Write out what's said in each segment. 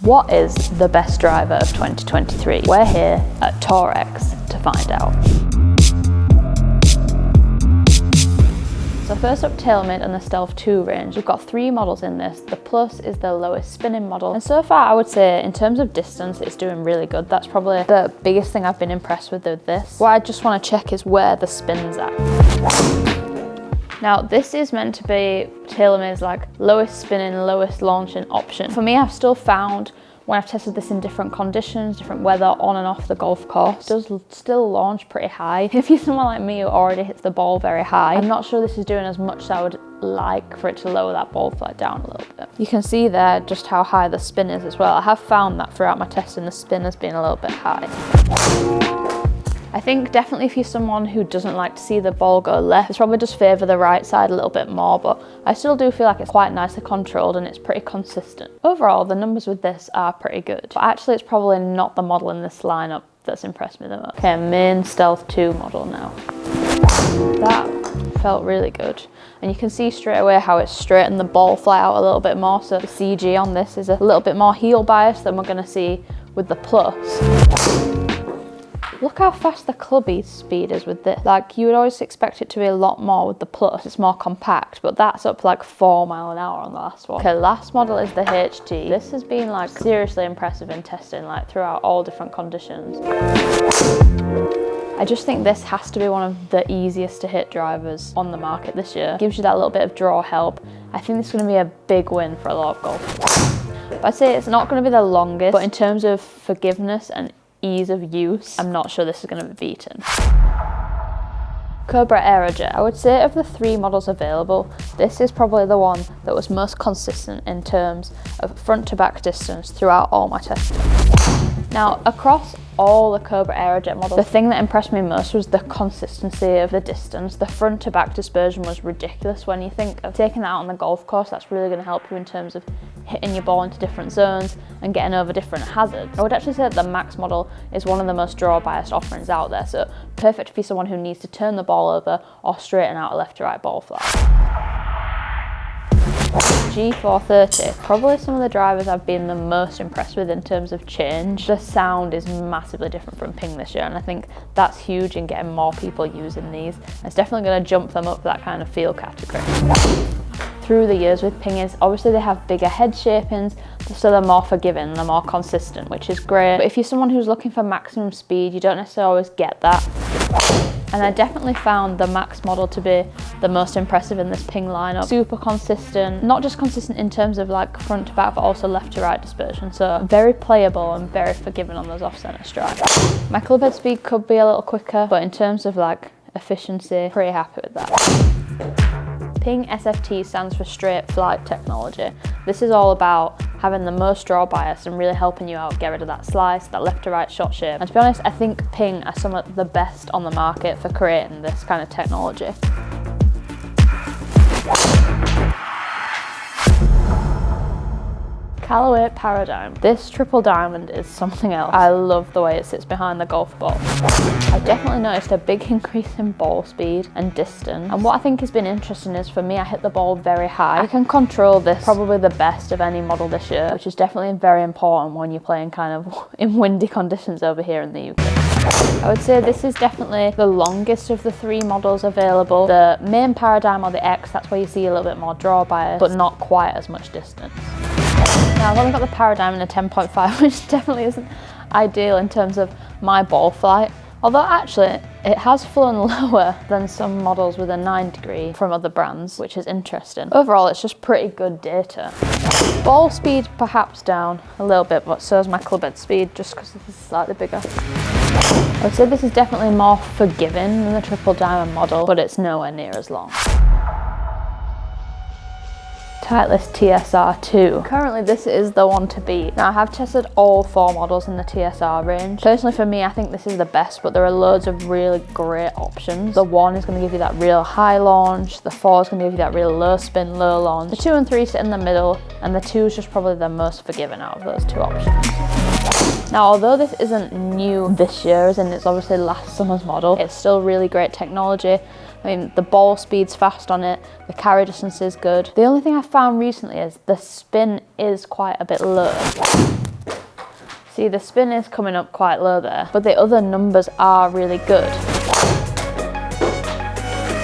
What is the best driver of 2023? We're here at Torex to find out. So first up, TaylorMade and the Stealth 2 range. We've got 3 models in this. The Plus is the lowest spinning model. And so far, I would say in terms of distance, it's doing really good. That's probably the biggest thing I've been impressed with this. What I just want to check is where the spin's at. Now, this is meant to be TaylorMade's like lowest spinning, lowest launching option. For me, I've still found when I've tested this in different conditions, different weather, on and off the golf course, it does still launch pretty high. If you're someone like me who already hits the ball very high, I'm not sure this is doing as much as I would like for it to lower that ball flight down a little bit. You can see there just how high the spin is as well. I have found that throughout my testing, the spin has been a little bit high. I think definitely if you're someone who doesn't like to see the ball go left, it's probably just favour the right side a little bit more, but I still do feel like it's quite nicely controlled and it's pretty consistent. Overall, the numbers with this are pretty good, but actually it's probably not the model in this lineup that's impressed me the most. Okay, main Stealth 2 model now. That felt really good. And you can see straight away how it's straightened the ball fly out a little bit more, so the CG on this is a little bit more heel bias than we're going to see with the Plus. Look how fast the clubby speed is with this. Like, you would always expect it to be a lot more with the Plus. It's more compact, but that's up to like 4 miles an hour on the last one. Okay, last model is the HT. This has been like seriously impressive in testing, like throughout all different conditions. I just think this has to be one of the easiest to hit drivers on the market this year. It gives you that little bit of draw help. I think this is going to be a big win for a lot of golfers. But I'd say it's not going to be the longest, but in terms of forgiveness and ease of use, I'm not sure this is going to be beaten. Cobra Aerojet. I would say of the 3 models available, this is probably the one that was most consistent in terms of front to back distance throughout all my testing. Now, across all the Cobra Aerojet models, the thing that impressed me most was the consistency of the distance. The front to back dispersion was ridiculous. When you think of taking that out on the golf course, that's really going to help you in terms of hitting your ball into different zones and getting over different hazards. I would actually say that the Max model is one of the most draw biased offerings out there, so perfect for someone who needs to turn the ball over or straighten out a left to right ball flight. G430, probably some of the drivers I've been the most impressed with in terms of change. The sound is massively different from Ping this year, and I think that's huge in getting more people using these. It's definitely going to jump them up for that kind of feel category. Through the years with Ping is obviously they have bigger head shapings, so they're more forgiving, they're more consistent, which is great. But if you're someone who's looking for maximum speed, you don't necessarily always get that. And I definitely found the Max model to be the most impressive in this Ping lineup. Super consistent, not just consistent in terms of like front to back, but also left to right dispersion. So very playable and very forgiving on those off-center strikes. My club head speed could be a little quicker, but in terms of like efficiency, pretty happy with that. Ping SFT stands for straight flight technology. This is all about having the most draw bias and really helping you out get rid of that slice, that left to right shot shape. And to be honest, I think Ping are some of the best on the market for creating this kind of technology. Callaway Paradigm. This triple diamond is something else. I love the way it sits behind the golf ball. I've definitely noticed a big increase in ball speed and distance. And what I think has been interesting is for me, I hit the ball very high. I can control this probably the best of any model this year, which is definitely very important when you're playing kind of in windy conditions over here in the UK. I would say this is definitely the longest of the 3 models available. The main Paradigm or the X, that's where you see a little bit more draw bias, but not quite as much distance. Now I've only got the Paradigm in a 10.5, which definitely isn't ideal in terms of my ball flight. Although actually, it has flown lower than some models with a 9 degree from other brands, which is interesting. Overall, it's just pretty good data. Ball speed perhaps down a little bit, but so is my club head speed, just because this is slightly bigger. I would say this is definitely more forgiving than the triple diamond model, but it's nowhere near as long. Titleist TSR2. Currently this is the one to beat. Now I have tested all 4 models in the TSR range. Personally for me, I think this is the best, but there are loads of really great options. The 1 is going to give you that real high launch, the 4 is going to give you that real low spin, low launch. The 2 and 3 sit in the middle, and the 2 is just probably the most forgiving out of those 2 options. Now although this isn't new this year, as in it's obviously last summer's model, it's still really great technology. I mean, the ball speed's fast on it, the carry distance is good. The only thing I've found recently is the spin is quite a bit low. See, the spin is coming up quite low there, but the other numbers are really good.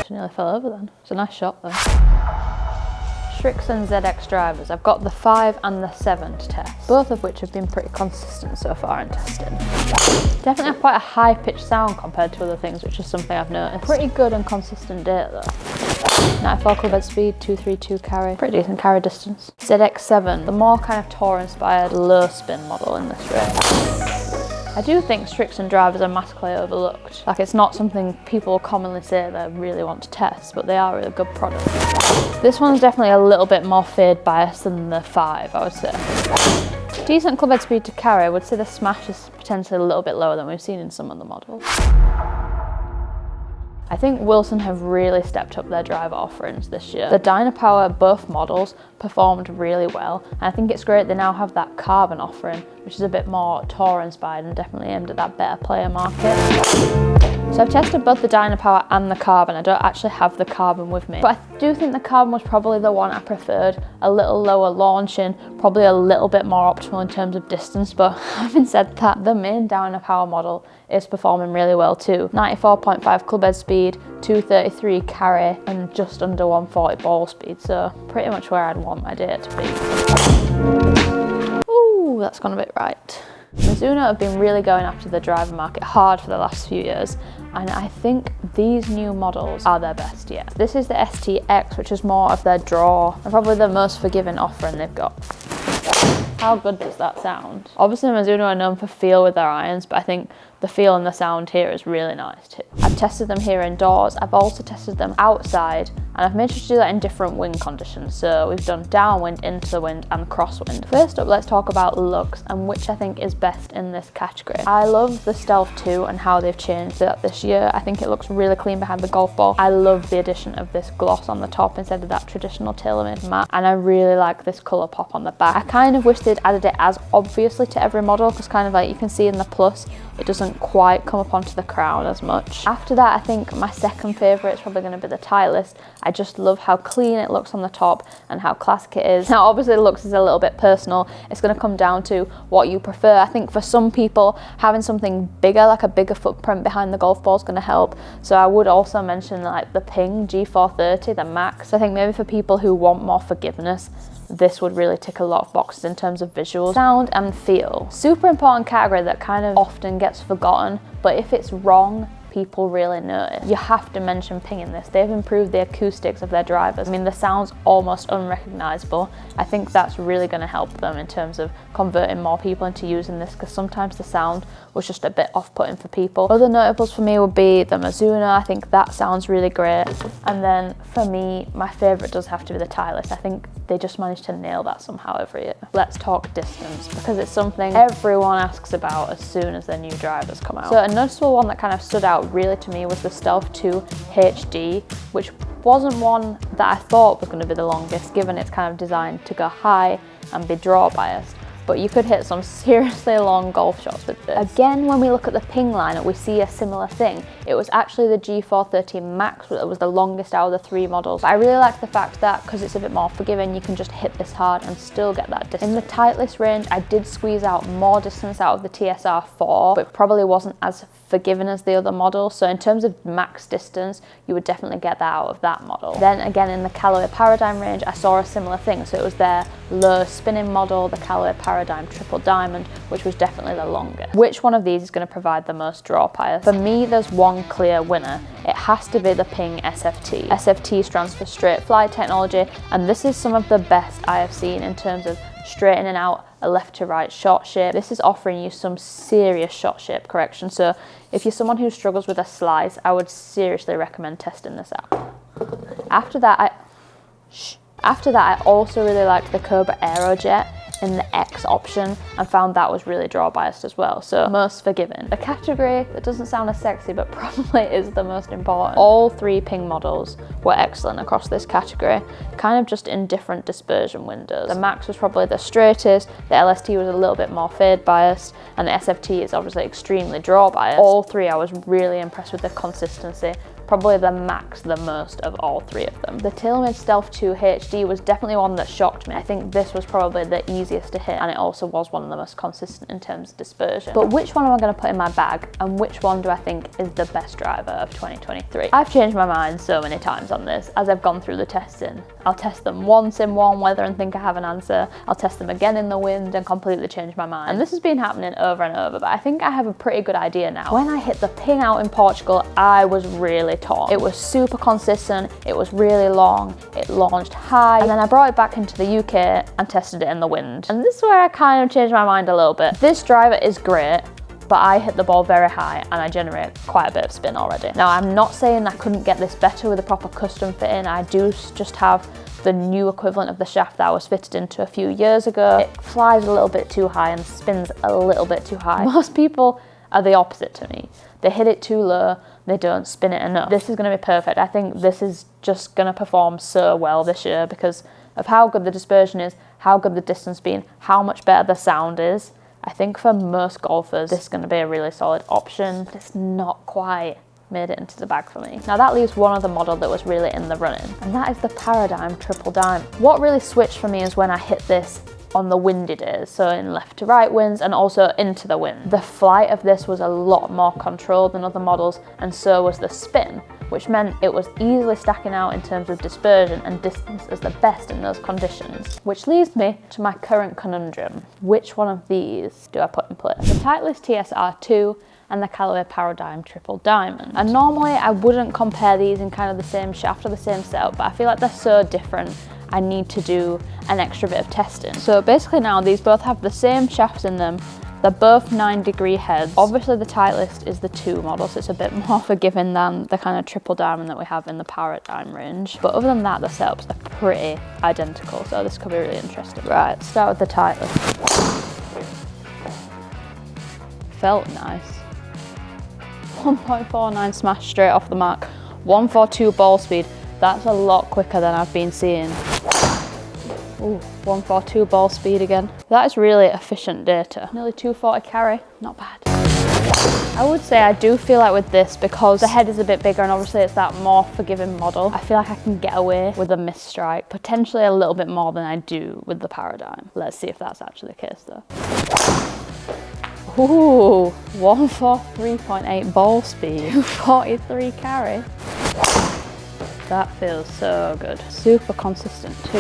She nearly fell over then. It's a nice shot though. Srixon ZX drivers. I've got the 5 and the 7 to test, both of which have been pretty consistent so far in testing. Definitely have quite a high pitched sound compared to other things, which is something I've noticed. Pretty good and consistent data though. 94 club head speed, 232 carry, pretty decent carry distance. ZX7, the more kind of tour inspired low spin model in this range. I do think Srixon drivers are massively overlooked. Like, it's not something people commonly say they really want to test, but they are a really good product. This one's definitely a little bit more fade biased than the 5, I would say. Decent club head speed to carry. I would say the smash is potentially a little bit lower than we've seen in some of the models. I think Wilson have really stepped up their driver offerings this year. The Dynapower, both models, performed really well, and I think it's great they now have that carbon offering, which is a bit more tour inspired and definitely aimed at that better player market. So I've tested both the Dynapower and the carbon. I don't actually have the carbon with me, but I do think the carbon was probably the one I preferred. A little lower launching, probably a little bit more optimal in terms of distance, but having said that, the main Dynapower model is performing really well too. 94.5 club head speed, 233 carry, and just under 140 ball speed, so pretty much where I'd want my day to be. Ooh, that's gone a bit right. Mizuno have been really going after the driver market hard for the last few years, and I think these new models are their best yet. This is the STX, which is more of their draw and probably the most forgiving offering they've got. How good does that sound? Obviously Mizuno are known for feel with their irons, but I think the feel and the sound here is really nice too. I've tested them here indoors. I've also tested them outside, and I've made sure to do that in different wind conditions. So we've done downwind, into the wind, and crosswind. First up, let's talk about looks and which I think is best in this category. I love the Stealth 2 and how they've changed that this year. I think it looks really clean behind the golf ball. I love the addition of this gloss on the top instead of that traditional TaylorMade matte, and I really like this colour pop on the back. I kind of wish they'd added it as obviously to every model, because kind of like you can see in the Plus, it doesn't quite come up onto the crown as much. After that, I think my second favourite is probably going to be the Titleist. I just love how clean it looks on the top and how classic it is. Now obviously the looks is a little bit personal. It's going to come down to what you prefer. I think for some people, having something bigger, like a bigger footprint behind the golf ball, is going to help. So I would also mention like the Ping G430, the Max. I think maybe for people who want more forgiveness, this would really tick a lot of boxes in terms of visuals. Sound and feel. Super important category that kind of often gets forgotten, but if it's wrong, people really notice. You have to mention Ping in this. They've improved the acoustics of their drivers. I mean, the sound's almost unrecognizable. I think that's really going to help them in terms of converting more people into using this, because sometimes the sound was just a bit off-putting for people. Other notables for me would be the Mizuno. I think that sounds really great. And then for me, my favorite does have to be the Titleist. I think they just managed to nail that somehow every year. Let's talk distance, because it's something everyone asks about as soon as their new drivers come out. So a noticeable one that kind of stood out really to me was the Stealth 2 HD, which wasn't one that I thought was going to be the longest, given it's kind of designed to go high and be draw biased. But you could hit some seriously long golf shots with this. Again, when we look at the Ping lineup, we see a similar thing. It was actually the G430 Max that was the longest out of the 3 models. But I really like the fact that, because it's a bit more forgiving, you can just hit this hard and still get that distance. In the Titleist range, I did squeeze out more distance out of the TSR4, but it probably wasn't as forgiving as the other model. So in terms of max distance, you would definitely get that out of that model. Then again, in the Callaway Paradigm range, I saw a similar thing. So it was their low spinning model, the Callaway Paradigm Triple Diamond, which was definitely the longest. Which one of these is going to provide the most draw bias? For me, there's one clear winner. It has to be the Ping SFT. SFT stands for Straight Fly Technology, and this is some of the best I have seen in terms of straightening out a left to right shot shape. This is offering you some serious shot shape correction. So if you're someone who struggles with a slice, I would seriously recommend testing this out. After that, I also really liked the Cobra Aerojet in the X option, and found that was really draw biased as well. So most forgiving. The category that doesn't sound as sexy, but probably is the most important. All 3 Ping models were excellent across this category, kind of just in different dispersion windows. The Max was probably the straightest, the LST was a little bit more fade biased, and the SFT is obviously extremely draw biased. All 3 I was really impressed with the consistency, probably the max, the most of all three of them. The TaylorMade Stealth 2 HD was definitely one that shocked me. I think this was probably the easiest to hit, and it also was one of the most consistent in terms of dispersion. But which one am I going to put in my bag, and which one do I think is the best driver of 2023? I've changed my mind so many times on this as I've gone through the testing. I'll test them once in warm weather and think I have an answer. I'll test them again in the wind and completely change my mind. And this has been happening over and over, but I think I have a pretty good idea now. When I hit the ping out in Portugal, I was really torn. It was super consistent, it was really long, it launched high, and then I brought it back into the UK and tested it in the wind. And this is where I kind of changed my mind a little bit. This driver is great, but I hit the ball very high and I generate quite a bit of spin already. Now, I'm not saying I couldn't get this better with a proper custom fitting. I do just have the new equivalent of the shaft that I was fitted into a few years ago. It flies a little bit too high and spins a little bit too high. Most people are the opposite to me. They hit it too low, they don't spin it enough. This is gonna be perfect. I think this is just gonna perform so well this year because of how good the dispersion is, how good the distance been, how much better the sound is. I think for most golfers, this is going to be a really solid option, but it's not quite made it into the bag for me. Now that leaves one other model that was really in the running, and that is the Paradigm Triple Diamond. What really switched for me is when I hit this on the windy days, so in left to right winds and also into the wind. The flight of this was a lot more controlled than other models, and so was the spin, which meant it was easily stacking out in terms of dispersion and distance as the best in those conditions. Which leads me to my current conundrum. Which one of these do I put in place? The Titleist TSR2 and the Callaway Paradigm Triple Diamond. And normally I wouldn't compare these in kind of the same shaft or the same setup, but I feel like they're so different, I need to do an extra bit of testing. So basically now these both have the same shafts in them. They're both 9-degree heads. Obviously the Titleist is the 2 model, so it's a bit more forgiving than the kind of triple diamond that we have in the Paradigm range. But other than that, the setups are pretty identical, so this could be really interesting. Right, let's start with the Titleist. Felt nice. 1.49 smash straight off the mark. 142 ball speed. That's a lot quicker than I've been seeing. Ooh, 142 ball speed again. That is really efficient data. Nearly 240 carry, not bad. I would say I do feel like with this, because the head is a bit bigger and obviously it's that more forgiving model, I feel like I can get away with a miss strike, potentially a little bit more than I do with the Paradigm. Let's see if that's actually the case though. Ooh, 143.8 ball speed, 243 carry. That feels so good. Super consistent too.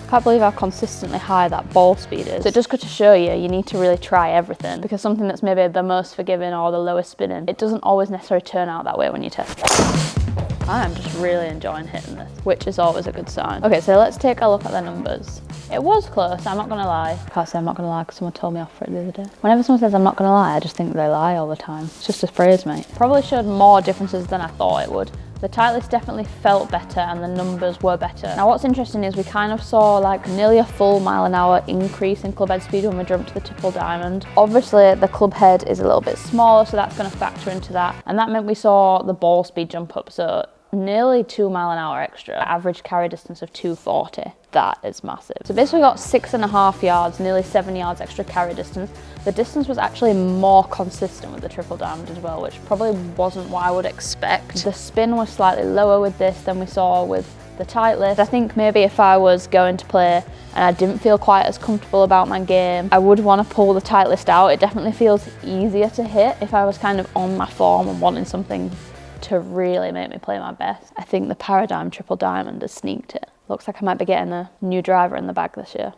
Can't believe how consistently high that ball speed is. So it just goes to show you, you need to really try everything, because something that's maybe the most forgiving or the lowest spinning, it doesn't always necessarily turn out that way when you test it. I am just really enjoying hitting this, which is always a good sign. Okay, so let's take a look at the numbers. It was close, I'm not gonna lie. I can't say I'm not gonna lie because someone told me off for it the other day. Whenever someone says I'm not gonna lie, I just think they lie all the time. It's just a phrase, mate. Probably showed more differences than I thought it would. The Titleist definitely felt better and the numbers were better. Now what's interesting is we kind of saw like nearly a full mile-an-hour increase in club head speed when we jumped to the Triple Diamond. Obviously the club head is a little bit smaller, so that's going to factor into that. And that meant we saw the ball speed jump up, so nearly 2 mile-an-hour extra. Average carry distance of 240. That is massive. So basically we got 6.5 yards, nearly 7 yards extra carry distance. The distance was actually more consistent with the Triple Diamond as well, which probably wasn't what I would expect. The spin was slightly lower with this than we saw with the Titleist. I think maybe if I was going to play and I didn't feel quite as comfortable about my game, I would want to pull the Titleist out. It definitely feels easier to hit if I was kind of on my form and wanting something to really make me play my best. I think the Paradigm Triple Diamond has sneaked it. Looks like I might be getting a new driver in the bag this year.